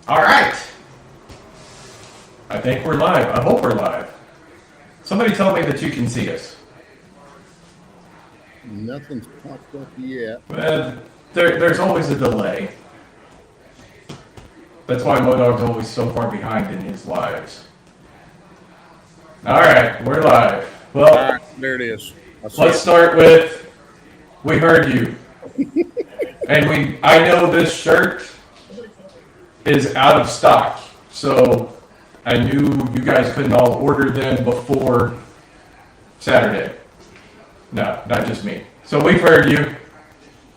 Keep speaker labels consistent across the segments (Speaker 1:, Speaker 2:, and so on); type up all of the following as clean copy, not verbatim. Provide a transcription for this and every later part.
Speaker 1: All right. I think we're live. I hope we're live. Somebody tell me that you can see us.
Speaker 2: Nothing's popped up yet.
Speaker 1: There's always a delay. That's why Modog's always so far behind in his lives. All right, we're live.
Speaker 2: All
Speaker 1: Well,
Speaker 2: right, there it is.
Speaker 1: let's start with we heard you. And I know this shirt is out of stock. So I knew you guys couldn't all order them before Saturday. No, not just me. So we've heard you.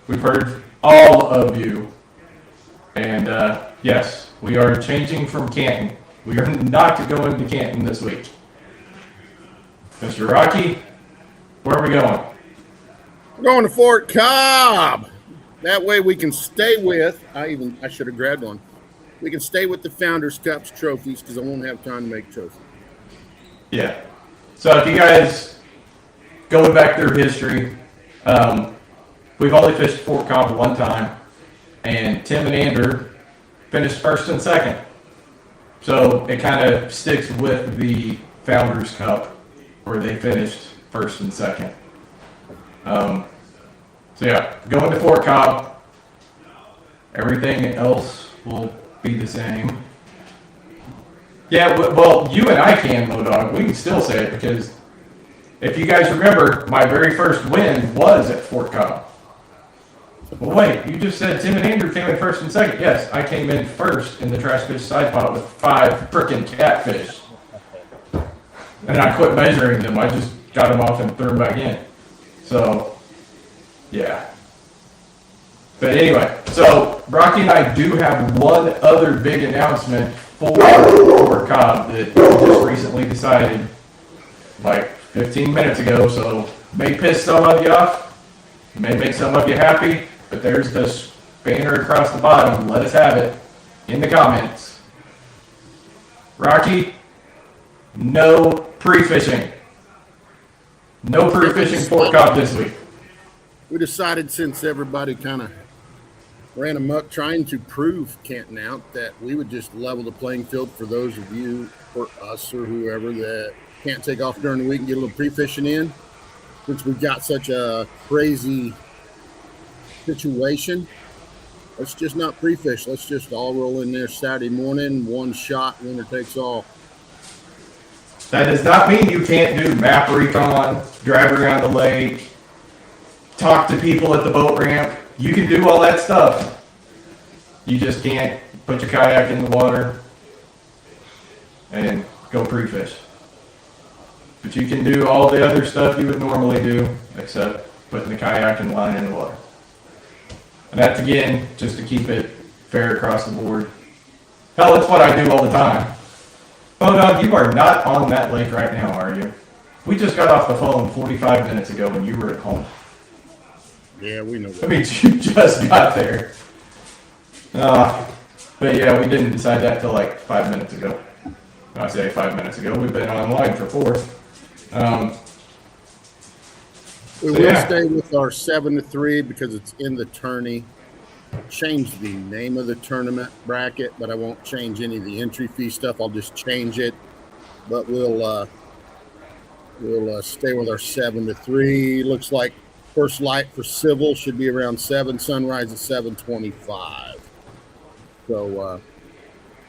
Speaker 1: We've heard all of you. And yes, we are changing from Canton. We are not going to Canton this week. Mr. Rocky, where are we going?
Speaker 2: We're going to Fort Cobb. That way we can stay with, I should have grabbed one. We can stay with the Founders Cups trophies because I won't have time to make trophies.
Speaker 1: Yeah. So if you guys, going back through history, we've only fished Fort Cobb one time, and Tim and Andrew finished first and second. So it kind of sticks with the Founders Cup, where they finished first and second. So yeah, going to Fort Cobb. Everything else will be the same. Yeah, well, you and I can, Modog. We can still say it because if you guys remember, my very first win was at Fort Cobb. Well, wait, you just said Tim and Andrew came in first and second. Yes, I came in first in the trash fish side pot with 5 frickin' catfish. And I quit measuring them. I just got them off and threw them back in. So, yeah. But anyway, so Rocky and I do have one other big announcement for Fort Cobb that we just recently decided like 15 minutes ago. So, may piss some of you off, may make some of you happy, but there's this banner across the bottom. Let us have it in the comments. Rocky, no pre-fishing. No pre-fishing Fort Cobb this week.
Speaker 2: We decided since everybody kind of ran amok trying to prove Canton out that we would just level the playing field for those of you or us or whoever that can't take off during the week and get a little pre-fishing in. Since we've got such a crazy situation, let's just not pre-fish. Let's just all roll in there Saturday morning, one shot, winner takes all.
Speaker 1: That does not mean you can't do map recon, drive around the lake, talk to people at the boat ramp. You can do all that stuff. You just can't put your kayak in the water and go pre-fish. But you can do all the other stuff you would normally do, except putting the kayak and line in the water. And that's, again, just to keep it fair across the board. Hell, that's what I do all the time. Oh, no, you are not on that lake right now, are you? We just got off the phone 45 minutes ago when you were at home.
Speaker 2: Yeah, we know that.
Speaker 1: I mean, you just got there. But yeah, we didn't decide that till like 5 minutes ago. I say 5 minutes ago. We've been online for 4.
Speaker 2: We will stay with our 7-3 because it's in the tourney. Change the name of the tournament bracket, but I won't change any of the entry fee stuff. I'll just change it. But we'll stay with our 7-3. Looks like first light for civil should be around 7. Sunrise at 7:25. So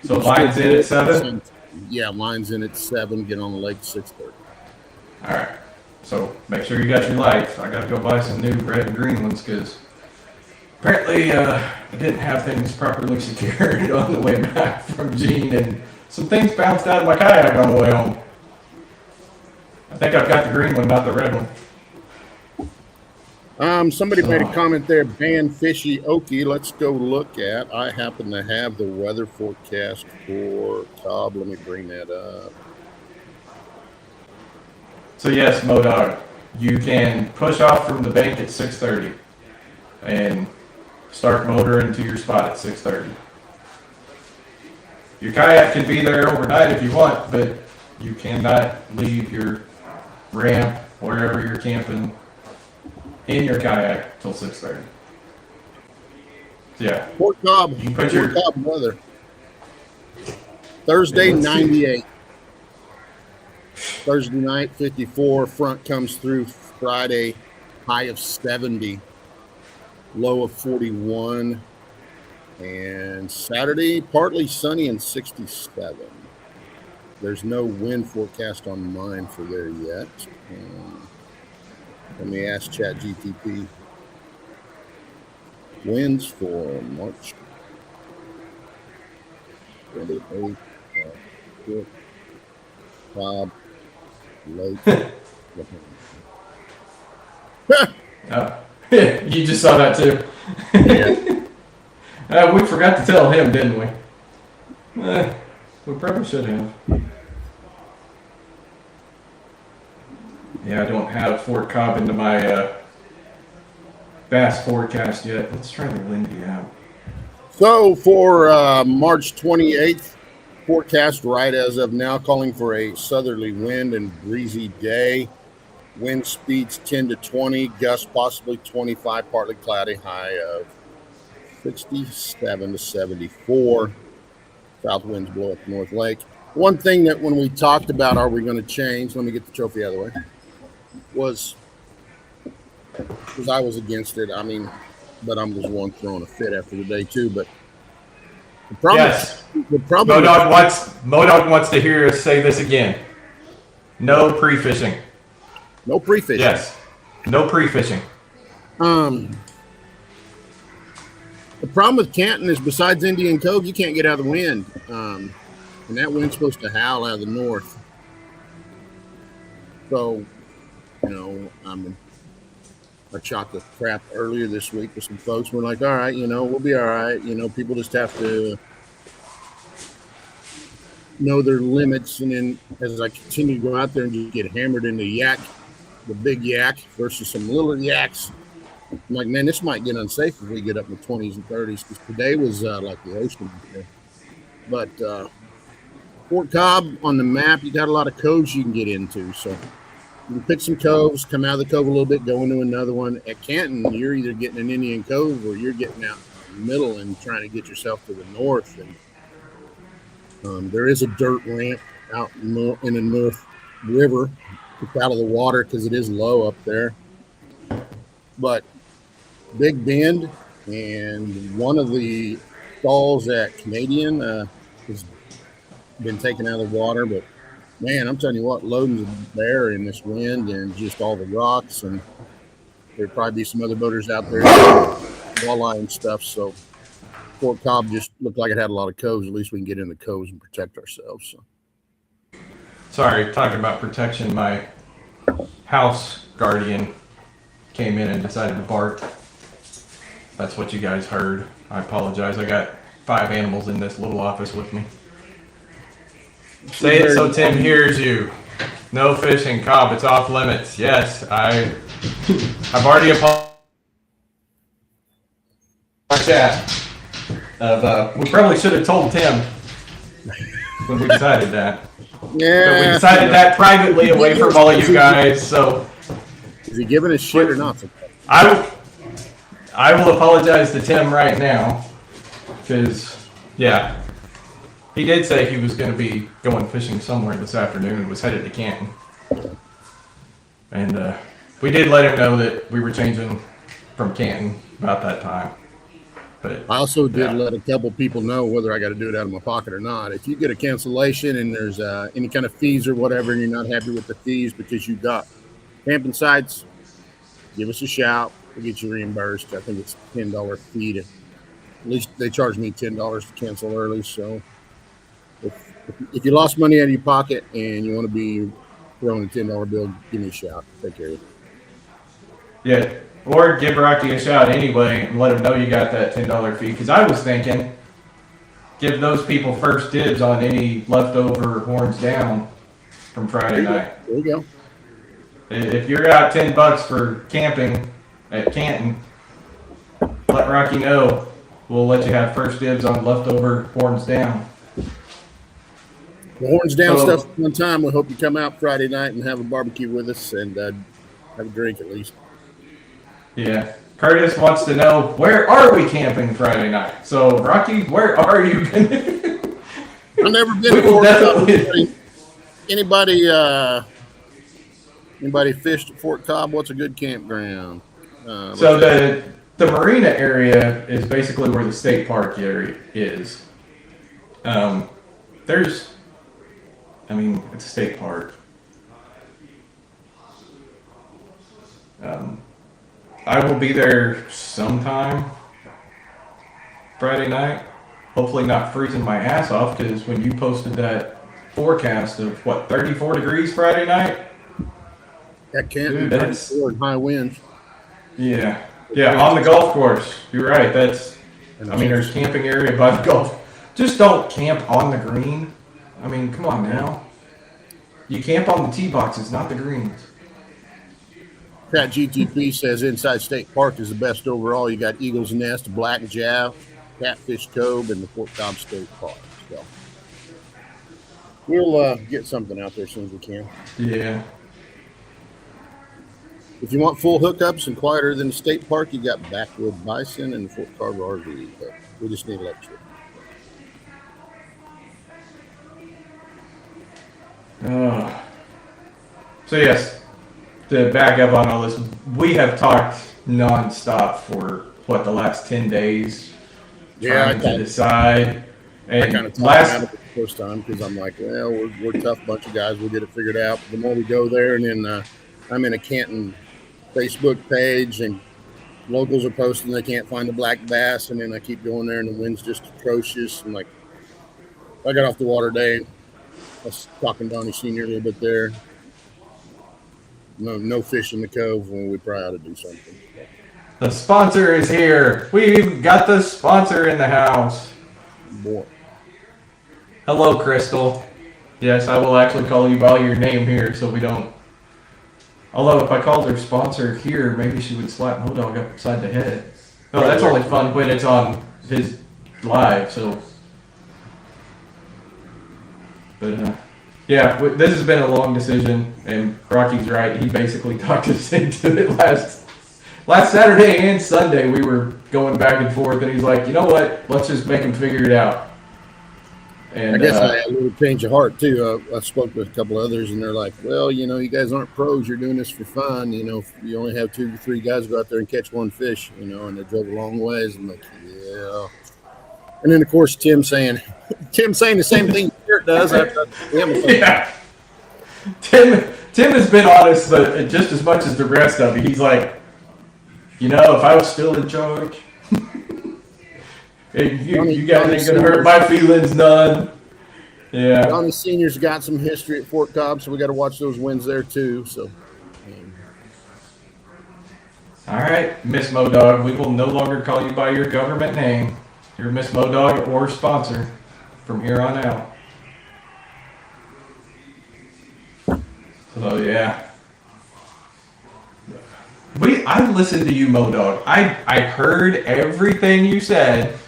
Speaker 1: line's in at 7?
Speaker 2: Yeah, line's in at 7. Get on the lake at 6:30.
Speaker 1: All right. So make sure you got your lights. I got to go buy some new red and green ones because apparently I didn't have things properly secured on the way back from Gene, and some things bounced out of my kayak on the way home. I think I've got the green one, not the red one.
Speaker 2: Somebody made a comment there, ban fishy okie. Let's go look at. I happen to have the weather forecast for Cobb. Let me bring that up.
Speaker 1: So yes, Modog, you can push off from the bank at 6:30 and start motoring to your spot at 6:30. Your kayak can be there overnight if you want, but you cannot leave your ramp wherever you're camping in your kayak till 6:30. Yeah.
Speaker 2: Fort Cobb.
Speaker 1: You put your
Speaker 2: Fort Cobb weather. Thursday,
Speaker 1: Let's see.
Speaker 2: 98. Thursday night, 54. Front comes through Friday, high of 70, low of 41. And Saturday, partly sunny and 67. There's no wind forecast on mine for there yet. Let me ask ChatGPT. Winds for March 28th. Bob, late.
Speaker 1: You just saw that too.
Speaker 2: Yeah.
Speaker 1: We forgot to tell him, didn't we? We probably should have. Yeah, I don't have Fort Cobb into my Bass forecast yet. Let's try the Lindy out.
Speaker 2: So for March 28th, forecast right as of now calling for a southerly wind and breezy day. Wind speeds 10 to 20, gusts possibly 25, partly cloudy, high of 67 to 74. South winds blow up North Lake. One thing that when we talked about are we going to change, let me get the trophy out of the way, was because I was against it. I mean, but I'm just one throwing a fit after the day too. But the problem,
Speaker 1: Yes.
Speaker 2: the problem,
Speaker 1: Modog wants to hear us say this again. No pre-fishing.
Speaker 2: no pre-fishing.
Speaker 1: Yes. No pre-fishing.
Speaker 2: The problem with Canton is besides Indian Cove, you can't get out of the wind. And that wind's supposed to howl out of the north. So, I shot the crap earlier this week with some folks. We're like, all right, we'll be all right. People just have to know their limits. And then as I continue to go out there and just get hammered in the big yak versus some little yaks, I'm like, man, this might get unsafe if we get up in the 20s and 30s. Because today was like the ocean. But Fort Cobb on the map, you got a lot of coves you can get into. So you can pick some coves, come out of the cove a little bit, go into another one. At Canton, you're either getting an Indian Cove or you're getting out in the middle and trying to get yourself to the north. And there is a dirt ramp out in the North River. It's out of the water because it is low up there. But Big Bend and one of the stalls at Canadian has been taken out of the water. But man, I'm telling you what, loading the bear in this wind and just all the rocks, and there'd probably be some other boaters out there, walleye and stuff. So Fort Cobb just looked like it had a lot of coves. At least we can get in the coves and protect ourselves. So.
Speaker 1: Sorry, talking about protection, my house guardian came in and decided to bark. That's what you guys heard. I apologize. I got 5 animals in this little office with me. Say it so Tim hears you. No fishing, Cobb. It's off limits. Yes, I've already apologized. Chat. We probably should have told Tim when we decided that.
Speaker 2: Yeah.
Speaker 1: But we decided that privately away from all of you guys. So
Speaker 2: is he giving a shit or not?
Speaker 1: I will apologize to Tim right now, because, yeah, he did say he was going to be going fishing somewhere this afternoon and was headed to Canton. And we did let him know that we were changing from Canton about that time. But
Speaker 2: I also did let a couple people know whether I got to do it out of my pocket or not. If you get a cancellation and there's any kind of fees or whatever, and you're not happy with the fees because you got camping sites, give us a shout. We'll get you reimbursed. I think it's $10 fee to, at least they charge me $10 to cancel early. So if you lost money out of your pocket and you want to be throwing a $10 bill, give me a shout. Take care of you.
Speaker 1: yeah, or give Rocky a shout anyway and let him know you got that $10 fee. Because I was thinking, give those people first dibs on any leftover horns down from Friday night.
Speaker 2: There you go.
Speaker 1: If you're out $10 for camping at Canton, let Rocky know. We'll let you have first dibs on leftover horns down.
Speaker 2: The horns down
Speaker 1: So-
Speaker 2: stuff one time. We hope you come out Friday night and have a barbecue with us and have a drink at least.
Speaker 1: Yeah. Curtis wants to know, where are we camping Friday night? So, Rocky, where are you?
Speaker 2: I've never been
Speaker 1: We
Speaker 2: to
Speaker 1: will
Speaker 2: Fort Cobb.
Speaker 1: definitely.
Speaker 2: Anybody fished at Fort Cobb? What's a good campground?
Speaker 1: So the marina area is basically where the state park area is. There's, I mean, it's a state park. I will be there sometime Friday night. Hopefully not freezing my ass off, because when you posted that forecast of 34 degrees Friday night.
Speaker 2: That can't
Speaker 1: Dude,
Speaker 2: be
Speaker 1: that's-
Speaker 2: high winds.
Speaker 1: Yeah, on the golf course. You're right. There's camping area by the golf. Just don't camp on the green. I mean, come on now. You camp on the tee boxes, not the greens.
Speaker 2: Pat GTP says Inside State Park is the best overall. You got Eagles Nest, Black Jav, Catfish Cove, and the Fort Cobb State Park. So we'll get something out there as soon as we can.
Speaker 1: Yeah.
Speaker 2: If you want full hookups and quieter than the state park, you got Backwood Bison and the Fort Carver RV. But we just need electric.
Speaker 1: So yes, to back up on all this, we have talked nonstop for the last 10 days, trying to decide.
Speaker 2: I kind
Speaker 1: And
Speaker 2: of talked out of it the first time because I'm like, well, we're a tough bunch of guys. We'll get it figured out. The more we go there, and then I'm in a Canton Facebook page, and locals are posting they can't find the black bass, and then I keep going there, and the wind's just atrocious. And like, I got off the water today. I was talking to Donnie Senior a little bit there. No fish in the cove when we probably ought to do something.
Speaker 1: the sponsor is here. We've got the sponsor in the house.
Speaker 2: Boy.
Speaker 1: Hello, Crystal. Yes, I will actually call you by your name here, so we don't. Although if I called her sponsor here, maybe she would slap Modog upside the head. Oh, that's only fun when it's on his live. So, but yeah, this has been a long decision, and Rocky's right. He basically talked us into it last Saturday and Sunday. We were going back and forth, and he's like, you know what? Let's just make him figure it out. And
Speaker 2: I guess I had a little change of heart too. I spoke with a couple others, and they're like, "Well, you guys aren't pros. You're doing this for fun. You only have 2 to 3 guys go out there and catch one fish. And they drove a long ways." I'm like, "Yeah." And then of course Tim saying the same thing Garrett does.
Speaker 1: yeah, Tim has been honest, but just as much as the rest of it. He's like, if I was still in charge. Hey, you guys ain't gonna hurt my feelings none. Yeah.
Speaker 2: Donnie Senior's got some history at Fort Cobb, so we got to watch those wins there too. So,
Speaker 1: All right, Miss Modog, we will no longer call you by your government name. You're Miss Modog or sponsor from here on out. So yeah. I listened to you, Modog. I heard everything you said.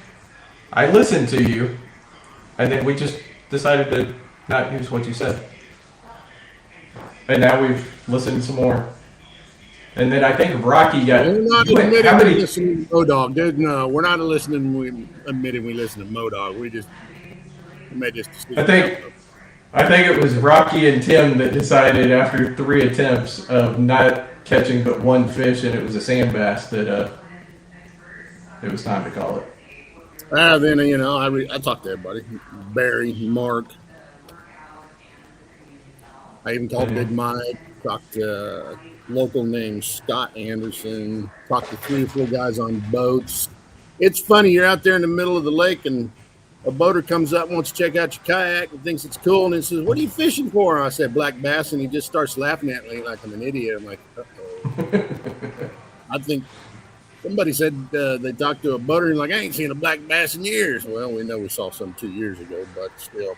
Speaker 1: I listened to you, and then we just decided to not use what you said. And now we've listened some more. And then I think Rocky got.
Speaker 2: we're not
Speaker 1: you went-
Speaker 2: admitting
Speaker 1: how
Speaker 2: we
Speaker 1: many?
Speaker 2: listen to Modog, dude. No, we're not listening. We admitting we listen to Modog. We made this decision.
Speaker 1: I think it was Rocky and Tim that decided after 3 attempts of not catching but one fish, and it was a sand bass, that it was time to call it.
Speaker 2: Then I talked to everybody. Barry, Mark. I even called Big Mike. Talked to local names, Scott Anderson. Talked to 3 or 4 guys on boats. It's funny. You're out there in the middle of the lake, and a boater comes up, wants to check out your kayak, and thinks it's cool, and he says, "What are you fishing for?" And I said, "Black bass," and he just starts laughing at me like I'm an idiot. I'm like, uh-oh. I think somebody said they talked to a boater, and like, "I ain't seen a black bass in years." Well, we know we saw some 2 years ago, but still.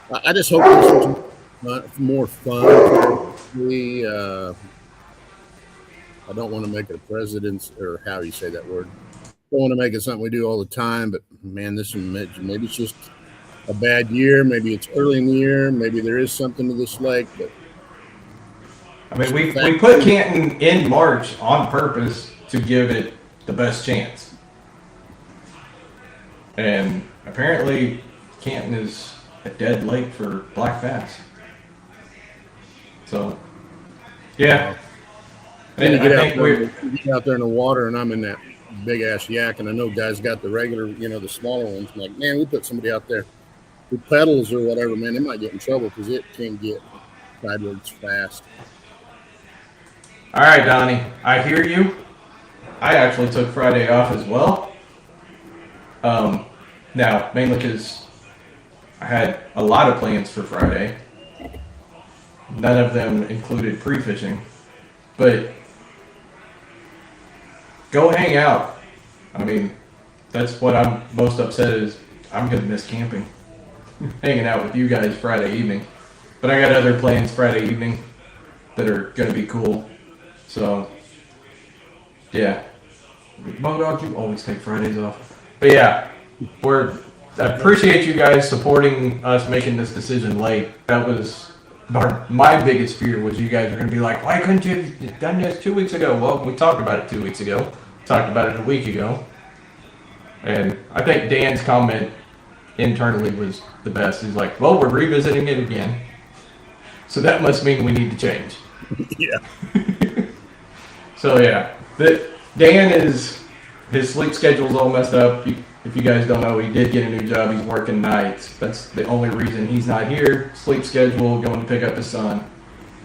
Speaker 2: But I just hope there's more fun. I don't want to make it a precedence, or how you say that word. Don't want to make it something we do all the time, but man, maybe it's just a bad year. Maybe it's early in the year. Maybe there is something to this lake, but
Speaker 1: I mean, we put Canton in March on purpose to give it the best chance. And apparently Canton is a dead lake for black bass. So, yeah.
Speaker 2: Then
Speaker 1: And
Speaker 2: you
Speaker 1: I
Speaker 2: get
Speaker 1: think
Speaker 2: you get out there in the water, and I'm in that big ass yak, and I know guys got the regular, the smaller ones. I'm like, man, we put somebody out there who pedals or whatever, man, they might get in trouble because it can get sideways fast.
Speaker 1: all right, Donnie, I hear you. I actually took Friday off as well. Now, mainly because I had a lot of plans for Friday. None of them included pre-fishing. But go hang out. I mean, that's what I'm most upset is I'm going to miss camping. Hanging out with you guys Friday evening. But I got other plans Friday evening that are going to be cool. So, yeah. Modog, you always take Fridays off. But yeah, I appreciate you guys supporting us making this decision late. That was my biggest fear was you guys were going to be like, why couldn't you have done this 2 weeks ago? Well, we talked about it 2 weeks ago. Talked about it a week ago. And I think Dan's comment internally was the best. He's like, well, we're revisiting it again. So that must mean we need to change.
Speaker 2: Yeah.
Speaker 1: So yeah, Dan his sleep schedule's all messed up. If you guys don't know, he did get a new job. He's working nights. That's the only reason he's not here. Sleep schedule, going to pick up his son.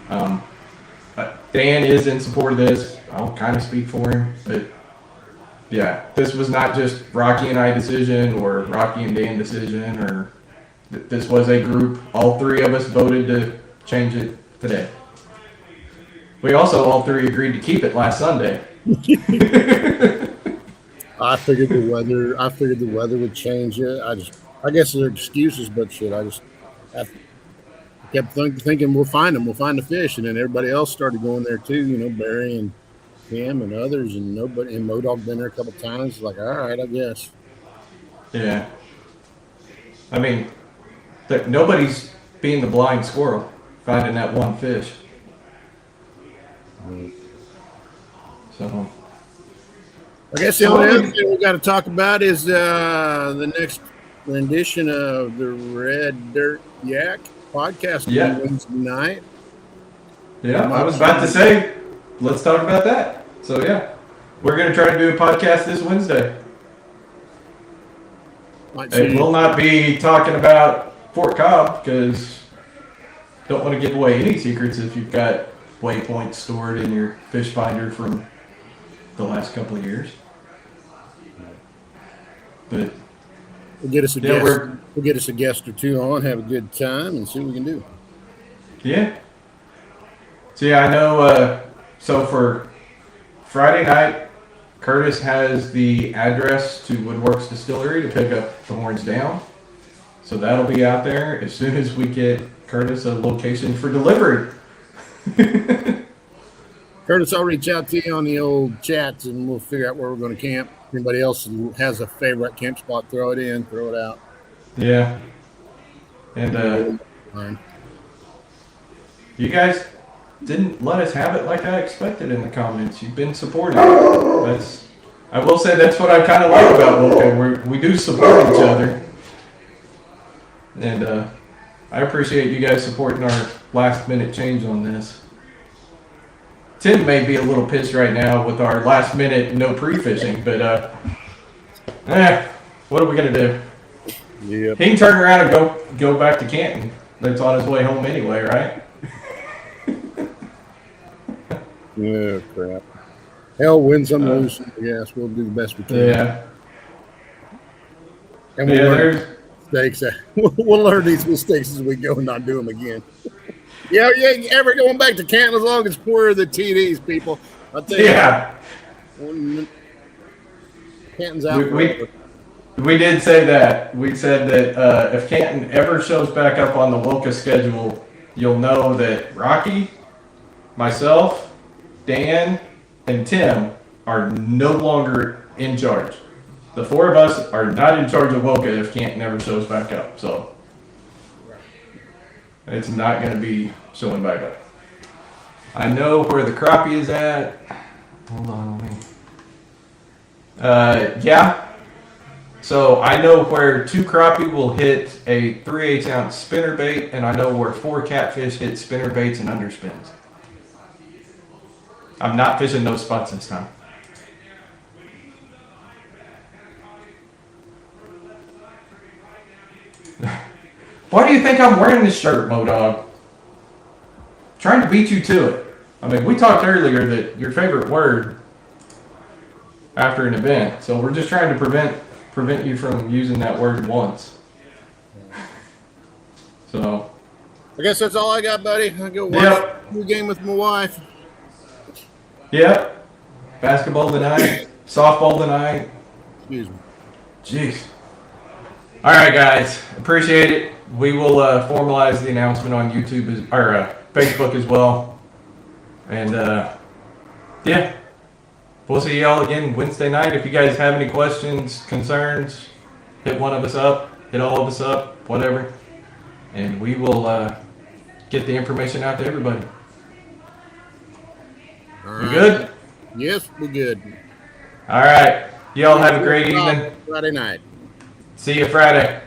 Speaker 1: Dan is in support of this. I'll kind of speak for him, but yeah, this was not just Rocky and I decision or Rocky and Dan decision, or this was a group. All three of us voted to change it today. We also all three agreed to keep it last Sunday.
Speaker 2: I figured the weather would change it. I guess they're excuses, but shit, I kept thinking we'll find them, we'll find the fish, and then everybody else started going there too. Barry and Tim and others, and nobody, and Modog been there a couple times. Like, all right, I guess.
Speaker 1: Yeah. I mean, nobody's being the blind squirrel finding that one fish. So,
Speaker 2: I guess the only other thing we got to talk about is the next rendition of the Red Dirt Yak podcast Wednesday night.
Speaker 1: Yeah, I was about to say, let's talk about that. So yeah, we're going to try to do a podcast this Wednesday. It will not be talking about Fort Cobb because don't want to give away any secrets if you've got waypoints stored in your fish finder from the last couple of years. But
Speaker 2: we'll get us a guest. We'll get us a guest or two on, have a good time, and see what we can do.
Speaker 1: Yeah. So yeah, I know. So for Friday night, Curtis has the address to Woodworks Distillery to pick up the horns down. So that'll be out there as soon as we get Curtis a location for delivery.
Speaker 2: Curtis, I'll reach out to you on the old chats and we'll figure out where we're going to camp. If anybody else has a favorite camp spot, throw it in, throw it out.
Speaker 1: Yeah. And you guys didn't let us have it like I expected in the comments. You've been supportive. I will say that's what I kind of like about Wilco. We do support each other. And I appreciate you guys supporting our last minute change on this. Tim may be a little pissed right now with our last minute no pre-fishing, but what are we going to do?
Speaker 2: Yep.
Speaker 1: He can turn around and go back to Canton. That's on his way home anyway, right?
Speaker 2: Yeah, crap. Hell, win some, lose some. Yes, we'll do the best we can.
Speaker 1: Yeah.
Speaker 2: And we'll learn mistakes. We'll learn these mistakes as we go and not do them again. Yeah, ever going back to Canton as long as we're the TDs, people. I'll tell you.
Speaker 1: Yeah.
Speaker 2: Canton's out.
Speaker 1: We did say that. We said that if Canton ever shows back up on the Wilka schedule, you'll know that Rocky, myself, Dan, and Tim are no longer in charge. The four of us are not in charge of Wilka if Canton ever shows back up. So it's not going to be showing back up. I know where the crappie is at. Hold on. Yeah. So I know where 2 crappie will hit a 3/8 ounce spinner bait, and I know where 4 catfish hit spinner baits and underspins. I'm not fishing those spots this time. Why do you think I'm wearing this shirt, Modog? Trying to beat you to it. I mean, we talked earlier that your favorite word after an event, so we're just trying to prevent you from using that word once. So,
Speaker 2: I guess that's all I got, buddy. I go watch
Speaker 1: Yep.
Speaker 2: the game with my wife.
Speaker 1: yeah, basketball tonight, softball tonight.
Speaker 2: Excuse me.
Speaker 1: Jeez. All right, guys, appreciate it. We will formalize the announcement on YouTube or Facebook as well, and yeah. We'll see y'all again Wednesday night. If you guys have any questions, concerns, hit one of us up, hit all of us up, whatever. And we will get the information out to everybody.
Speaker 2: All
Speaker 1: You
Speaker 2: right.
Speaker 1: good?
Speaker 2: Yes, we're good.
Speaker 1: All right. Y'all have a great evening.
Speaker 2: Friday night.
Speaker 1: See you Friday.